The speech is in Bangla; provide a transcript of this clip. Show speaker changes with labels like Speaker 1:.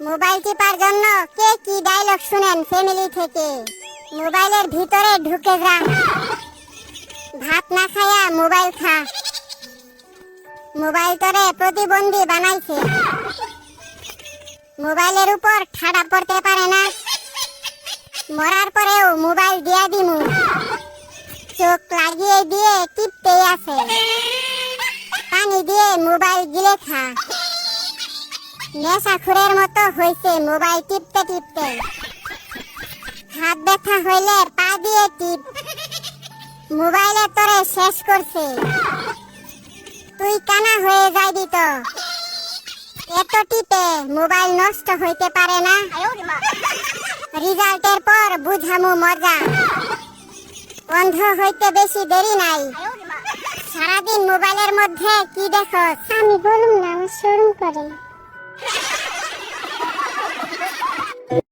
Speaker 1: মোবাইল টিপার জন্য কে কি ডায়লগ শুনেন ফ্যামিলি থেকে? মোবাইলের ভিতরে ঢুকে যা, ভাত না খায়া মোবাইল খা। মোবাইল তোরে প্রতিবন্ধী বানাইছে, মোবাইলের উপর ঠাডা পড়তে পারে না। মরার পরেও মোবাইল দিয়া দিমু, চোখ লাগিয়ে দিয়ে টিপতেই আছে। পানি দিয়ে মোবাইল গিলে খা। নেশাখোরের মতো হইছে মোবাইল টিপতে টিপতে। হাত ব্যথা হইলে পা দিয়ে টিপ, মোবাইলে তোরে শেষ করছে। তুই কানা হয়ে যাইবি তো, এত টিপে মোবাইল নষ্ট হইতে পারে না। রেজাল্টের পর বুঝামু মজা, অন্ধ হইতে বেশি দেরি নাই। সারাদিন মোবাইলের মধ্যে কি দেখো? আমি বলুম না, আমার শরম করে।